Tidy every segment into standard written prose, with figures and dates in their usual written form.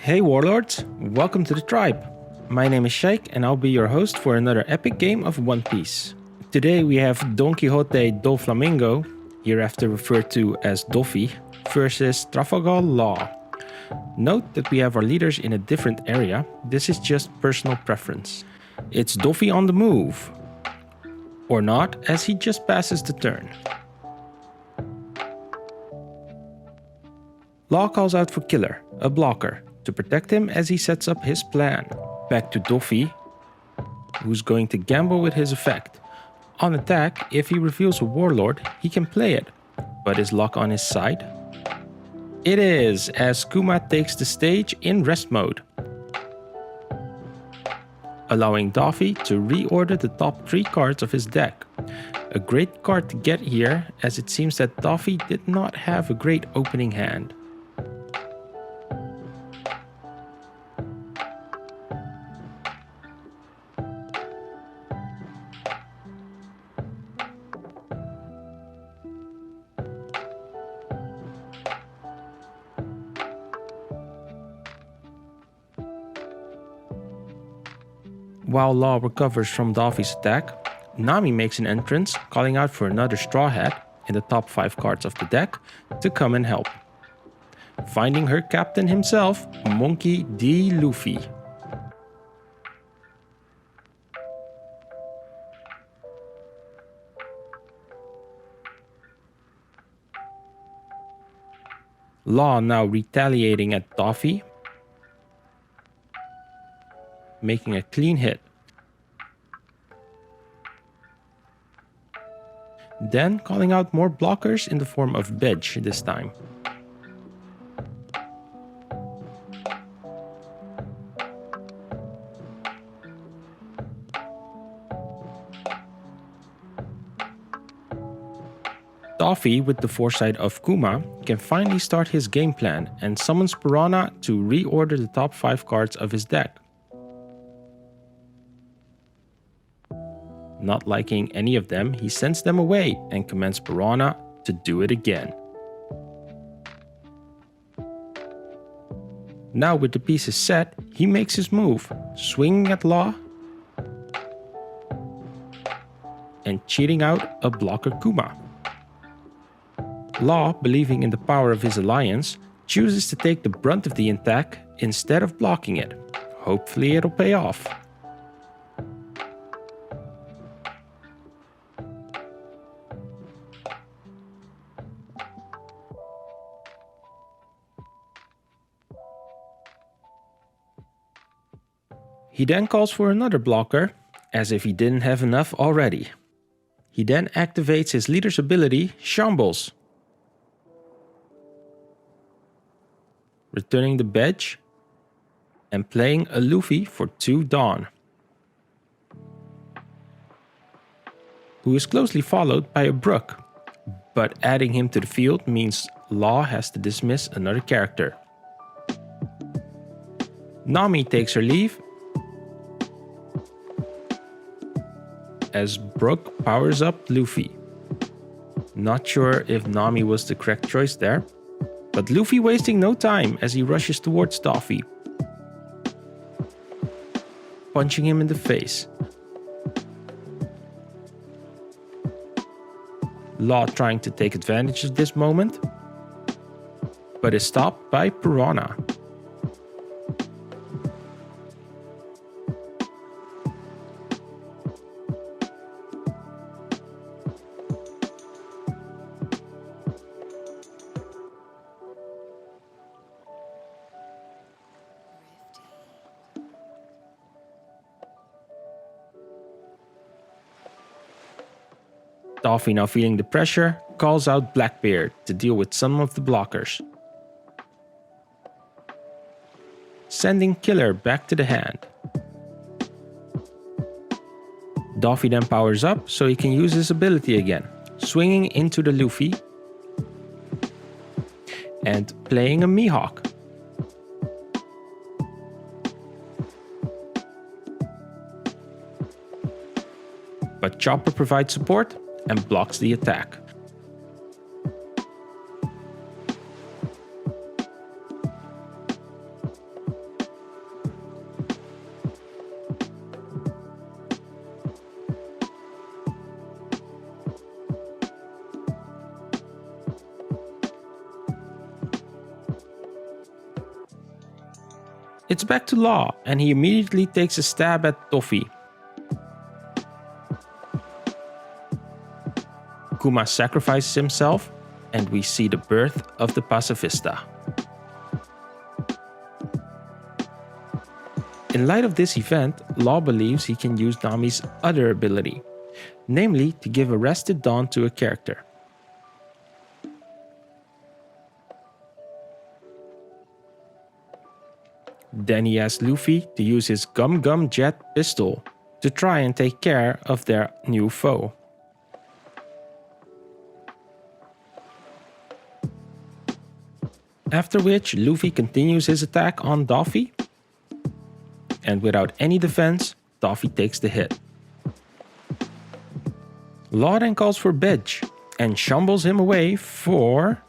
Hey Warlords, welcome to the tribe. My name is Sheikh and I'll be your host for another epic game of One Piece. Today we have Don Quixote Doflamingo, hereafter referred to as Doffy, versus Trafalgar Law. Note that we have our leaders in a different area, this is just personal preference. It's Doffy on the move. Or not, as he just passes the turn. Law calls out for Killer, a blocker, to protect him as he sets up his plan. Back to Doffy, who's going to gamble with his effect. On attack, if he reveals a warlord, he can play it. But is luck on his side? It is, as Kuma takes the stage in rest mode, allowing Doffy to reorder the top 3 cards of his deck. A great card to get here, as it seems that Doffy did not have a great opening hand. While Law recovers from Doffy's attack, Nami makes an entrance, calling out for another Straw Hat in the top 5 cards of the deck to come and help. Finding her captain himself, Monkey D. Luffy. Law now retaliating at Doffy, making a clean hit. Then calling out more blockers in the form of Bedge this time. Doffy, with the foresight of Kuma, can finally start his game plan and summons Piranha to reorder the top 5 cards of his deck. Not liking any of them, he sends them away and commands Piranha to do it again. Now with the pieces set, he makes his move, swinging at Law and cheating out a blocker Kuma. Law, believing in the power of his alliance, chooses to take the brunt of the attack instead of blocking it. Hopefully it'll pay off. He then calls for another blocker, as if he didn't have enough already. He then activates his leader's ability, Shambles, returning the Bedge and playing a Luffy for 2 Dawn, who is closely followed by a Brook, but adding him to the field means Law has to dismiss another character. Nami takes her leave, as Brook powers up Luffy. Not sure if Nami was the correct choice there, but Luffy wasting no time as he rushes towards Doffy, punching him in the face. Law trying to take advantage of this moment, but is stopped by Piranha. Doffy, now feeling the pressure, calls out Blackbeard to deal with some of the blockers, sending Killer back to the hand. Doffy then powers up so he can use his ability again, swinging into the Luffy and playing a Mihawk. But Chopper provides support and blocks the attack. It's back to Law, and he immediately takes a stab at Doffy. Kuma sacrifices himself, and we see the birth of the pacifista. In light of this event, Law believes he can use Nami's other ability, namely to give Arrested Dawn to a character. Then he asks Luffy to use his Gum Gum Jet pistol to try and take care of their new foe. After which, Luffy continues his attack on Doffy, and without any defense, Doffy takes the hit. Law then calls for Bedge and shambles him away for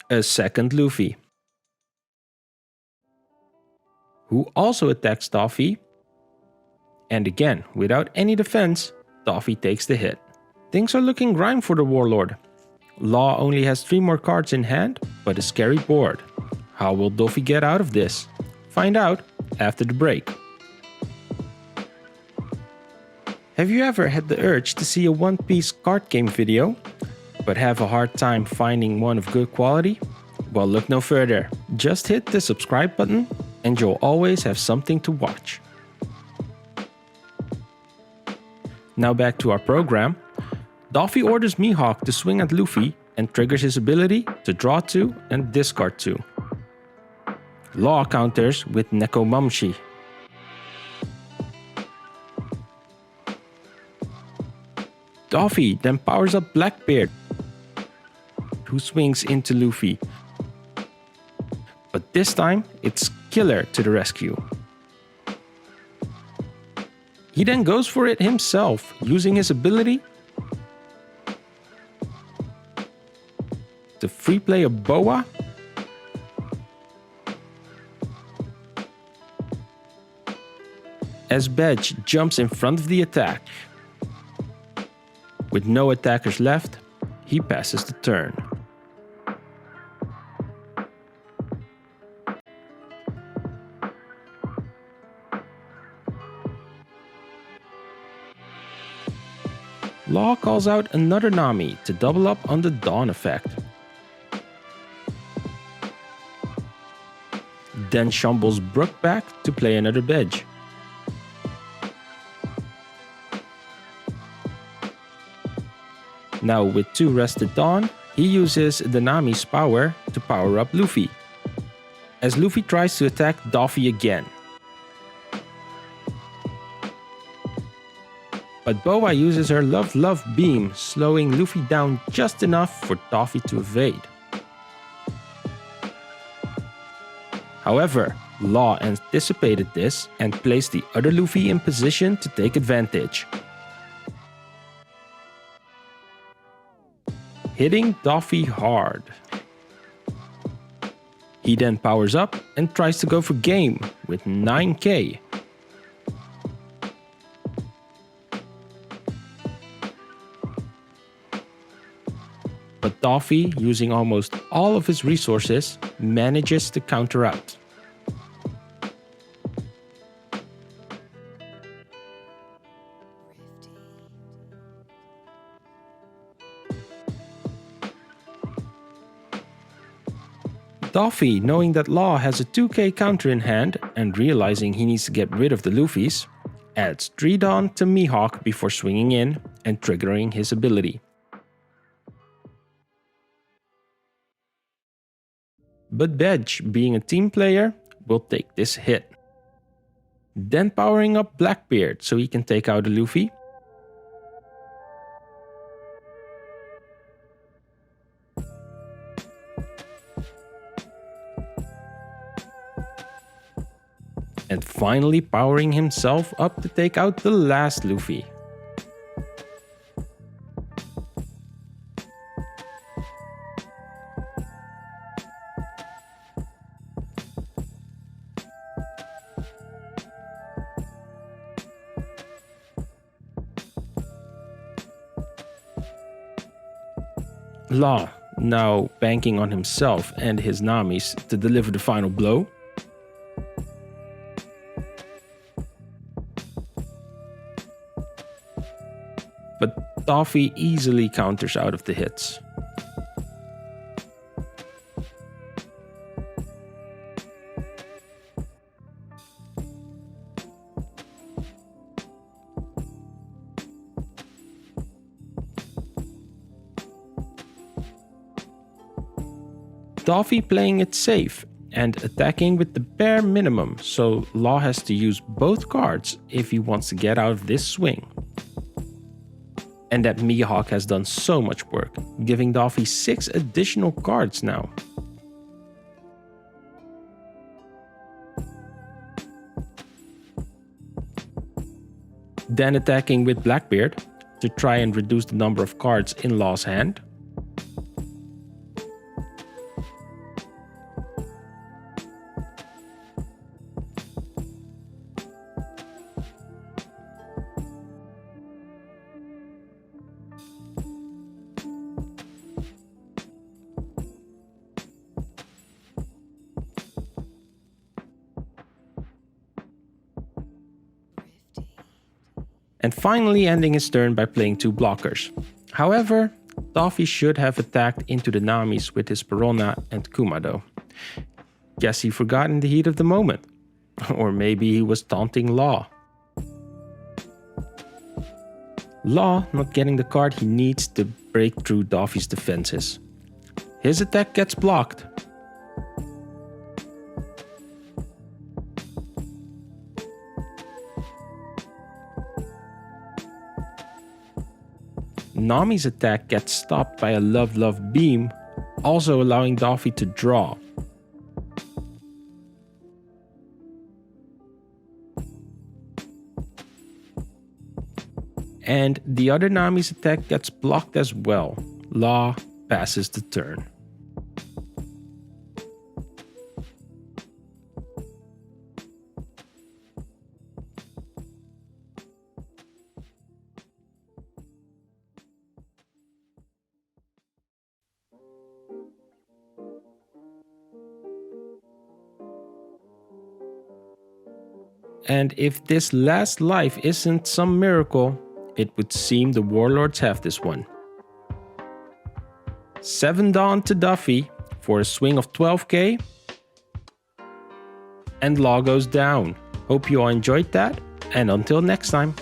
a second Luffy, who also attacks Doffy, and again, without any defense, Doffy takes the hit. Things are looking grim for the Warlord. Law only has 3 more cards in hand, but a scary board. How will Doffy get out of this? Find out after the break. Have you ever had the urge to see a One Piece card game video, but have a hard time finding one of good quality? Well, look no further. Just hit the subscribe button and you'll always have something to watch. Now back to our program. Doffy orders Mihawk to swing at Luffy and triggers his ability to draw 2 and discard 2. Law counters with Nekomamshi. Doffy then powers up Blackbeard, who swings into Luffy. But this time, it's Killer to the rescue. He then goes for it himself, using his ability to free play a boa as Bedge jumps in front of the attack. With no attackers left, he passes the turn. Law calls out another Nami to double up on the Dawn effect. Then shambles Brook back to play another Bedge. Now with 2 rested Dawn, he uses the Nami's power to power up Luffy, as Luffy tries to attack Doffy again. But Boa uses her Love beam, slowing Luffy down just enough for Doffy to evade. However, Law anticipated this and placed the other Luffy in position to take advantage, hitting Doffy hard. He then powers up and tries to go for game with 9k. But Doffy, using almost all of his resources, manages to counter out. Doffy, knowing that Law has a 2k counter in hand and realizing he needs to get rid of the Luffys, adds 3 Dawn to Mihawk before swinging in and triggering his ability. But Bedge, being a team player, will take this hit. Then powering up Blackbeard so he can take out a Luffy. And finally powering himself up to take out the last Luffy. Law, now banking on himself and his Namis to deliver the final blow. But Doffy easily counters out of the hits. Doffy playing it safe and attacking with the bare minimum, so Law has to use both cards if he wants to get out of this swing. And that Mihawk has done so much work, giving Doffy 6 additional cards now. Then attacking with Blackbeard to try and reduce the number of cards in Law's hand. And finally ending his turn by playing 2 blockers. However, Doffy should have attacked into the Namis with his Perona and Kumado. Guess he forgot in the heat of the moment. Or maybe he was taunting Law. Law not getting the card he needs to break through Doffy's defenses. His attack gets blocked. Nami's attack gets stopped by a Love Love Beam, also allowing Doffy to draw. And the other Nami's attack gets blocked as well. Law passes the turn. And if this last life isn't some miracle, it would seem the Warlords have this one. 7 Dawn to Doffy for a swing of 12k. And Law goes down. Hope you all enjoyed that, and until next time.